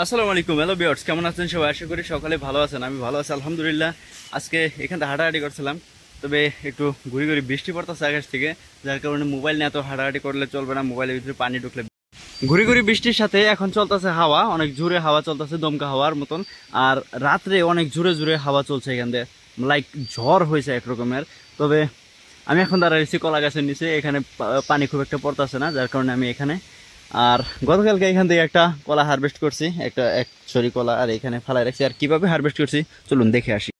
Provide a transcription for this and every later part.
আসসালামু আলাইকুম। Hello viewers, কেমন আছেন সবাই? আশা করি সকালে ভালো আছেন। আমি ভালো আছি আলহামদুলিল্লাহ। আজকে এখানে হাঁটাহাঁটি করছিলাম, তবে একটু ঘুরি ঘুরি বৃষ্টি পড়তেছে আকাশ থেকে, যার কারণে মোবাইল নিয়ে এত হাঁটাহাঁটি করলে চলবে না, মোবাইলের ভিতরে পানি ঢুকলে। ঘুরি ঘুরি বৃষ্টির সাথে এখন চলতেছে হাওয়া, অনেক জোরে হাওয়া চলতেছে, দমকা হাওয়ার মতন। আর রাত্রে অনেক জোরে জোরে হাওয়া চলছে এখান দিয়ে, লাইক ঝড় হয়েছে একরকমের। তবে আমি এখন দাঁড়াইছি কলা গাছের নিচে, এখানে পানি খুব একটা পড়তেছে না, যার কারণে আমি এখানে। আর গতকালকে এখান থেকে একটা কলা হারভেস্ট করছি, এক ছড়ি কলা, আর এখানে ফালাই রাখছি। আর কিভাবে হারভেস্ট করছি চলুন দেখে আসি।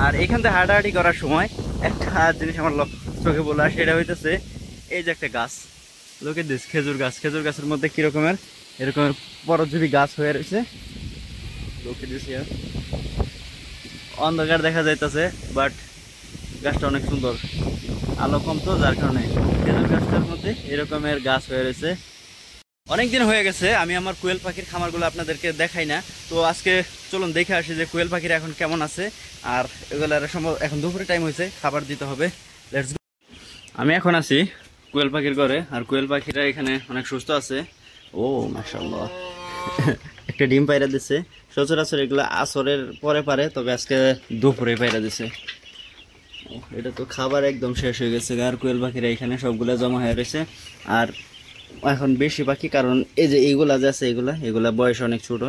আর এখান থেকে হাঁটাহাঁটি করার সময় একটা জিনিস আমার চোখে বলে, সেটা হইতেছে এই যে একটা গাছ, লোকে দিস খেজুর গাছ। খেজুর গাছের মধ্যে কিরকমের এরকমের পরজীবী গাছ হয়ে রয়েছে, লোকে দিস। অন্ধকার দেখা যাইতেছে, বাট গাছটা অনেক সুন্দর, আলো কম তো, যার কারণে খেজুর গাছটার মধ্যে এরকমের গাছ হয়ে রয়েছে। অনেকদিন হয়ে গেছে আমি আমার কোয়েল পাখির খামারগুলো আপনাদেরকে দেখাই না, তো আজকে চলুন দেখে আসি যে কোয়েল পাখিরা এখন কেমন আছে। আর এগুলার সম্ভব এখন দুপুরে টাইম হয়েছে, খাবার দিতে হবে। Let's go. আমি এখন আছি কোয়েল পাখির ঘরে, আর কোয়েল পাখিরা এখানে অনেক সুস্থ আছে। ও মাশাআল্লাহ, একটা ডিম পায়রা দিচ্ছে। সচরাচর এগুলো আসরের পরে পারে, তবে আজকে দুপুরে পায়রা দিছে। এটা তো খাবার একদম শেষ হয়ে গেছে, আর কোয়েল পাখিরা এখানে সবগুলো জমা হয়ে রয়েছে। আর এখন বেশি পাখি, কারণ এই যে এইগুলা যে আছে, এগুলা বয়স অনেক ছোট,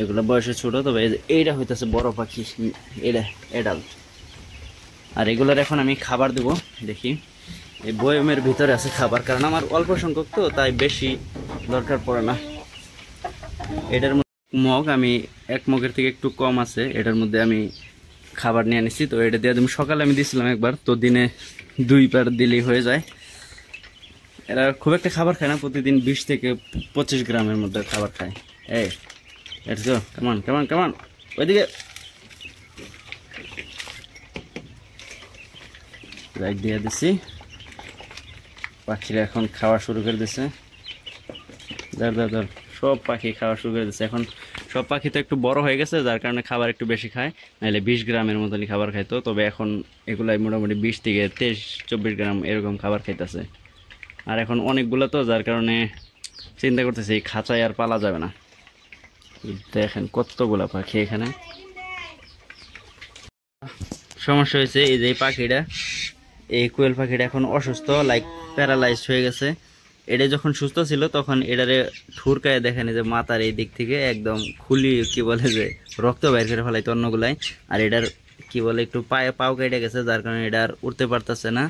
এগুলা বয়সে ছোট। তবে এইটা হইতেছে বড় পাখি, এটা এডাল্ট। আর এগুলার এখন আমি খাবার দেবো। দেখি এই বয়মের ভিতরে আছে খাবার, কারণ আমার অল্প সংখ্যক তো, তাই বেশি দরকার পড়ে না। এটার মগ আমি এক মগের থেকে একটু কম আছে, এটার মধ্যে আমি খাবার নিয়ে আনিছি। তো এটা দিয়ে তুমি সকালে আমি দিয়েছিলাম একবার, তো দিনে 2 বার দিলেই হয়ে যায়। এরা খুব একটা খাবার খায় না, প্রতিদিন 20 থেকে 25 গ্রামের মধ্যে খাবার খায়। এই লেটস গো, কেমন কেমন কেমন ওইদিকে লাইট দিয়ে দিছি। পাখিরা এখন খাওয়া শুরু করে দিছে। ধর সব পাখি খাওয়া শুরু করে দিচ্ছে এখন। সব পাখি তো একটু বড় হয়ে গেছে, যার কারণে খাবার একটু বেশি খায়, নাহলে 20 গ্রামের মতনই খাবার খাইতো। তবে এখন এগুলাই মোটামুটি 20 থেকে 23-24 গ্রাম এরকম খাবার খাইতেছে। আর এখন অনেকগুলো তো, যার কারণে চিন্তা করতেছি এই খাঁচায় আর পালা যাবে না। দেখেন কতগুলা পাখি এখানে। সমস্যা হয়েছে এই যে এই পাখিটা, এই কোয়েল পাখিটা এখন অসুস্থ, লাইক প্যারালাইজড হয়ে গেছে। এটা যখন সুস্থ ছিল তখন এটারে ঠুরকায় দেখেন যে মাথার এই দিক থেকে একদম খুলি, কি বলে যে রক্ত বাইর করে ফেলাইতো অন্যগুলাই। আর এটার কি বলে একটু পাও কেটে গেছে, যার কারণে এটা আর উঠতে পারতেছে না,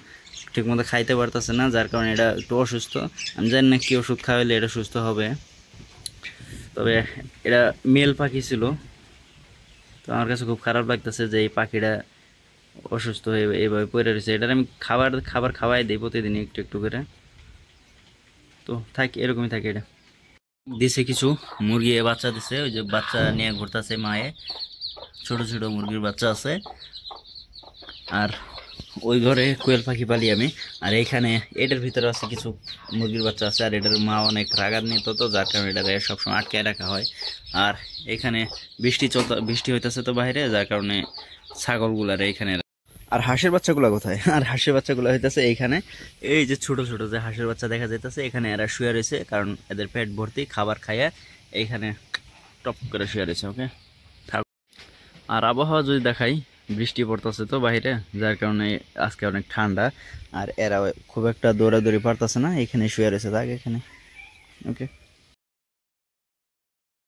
ঠিক মতো খাইতে পারতেছে না, যার কারণে এটা একটু অসুস্থ। আমি জানি না কি ওষুধ খাওয়াইলে এটা সুস্থ হবে। তবে এটা মেল পাখি ছিল, তো আমার কাছে খুব খারাপ লাগতেছে যে এই পাখিটা অসুস্থ হয়ে এইভাবে পড়ে রয়েছে। এটার আমি খাবার খাওয়াই দিই প্রতিদিন একটু একটু করে, তো থাক এরকমই থাকে। এটা দিছে কিছু মুরগি বাচ্চা দিছে, ওই যে বাচ্চা নিয়ে ঘুরতেছে মায়ে, ছোট ছোট মুরগির বাচ্চা আছে। আর ওই ঘরে কোয়েল পাখি পালি আমি। আর এইখানে এটার ভিতরে আছে কিছু মুরগির বাচ্চা আছে, আর এটার মা অনেক রাগান্বিত, তো যার কারণে এটাকে সবসময় আটকে রাখা হয়। আর এখানে বৃষ্টি হইতেছে তো বাইরে, যার কারণে ছাগলগুলার এইখানে। আর হাঁসের বাচ্চাগুলো কোথায়? আর হাঁসের বাচ্চাগুলো হইতেছে এইখানে, এই যে ছোট ছোট যে হাঁসের বাচ্চা দেখা যাইতেছে, এখানে এরা শুয়ে রয়েছে, কারণ এদের পেট ভর্তি খাবার খাইয়া এইখানে টপ করে শুয়ে রয়েছে। ওকে থাক। আর আবহাওয়া যদি দেখাই, বৃষ্টি পড়তেছে তো বাইরে, যার কারণে আজকে অনেক ঠান্ডা। আর এরা খুব একটা দৌড়াদৌড়ি পারতেছে না, এখানে শুয়ে রয়েছে, থাক এখানে। ওকে।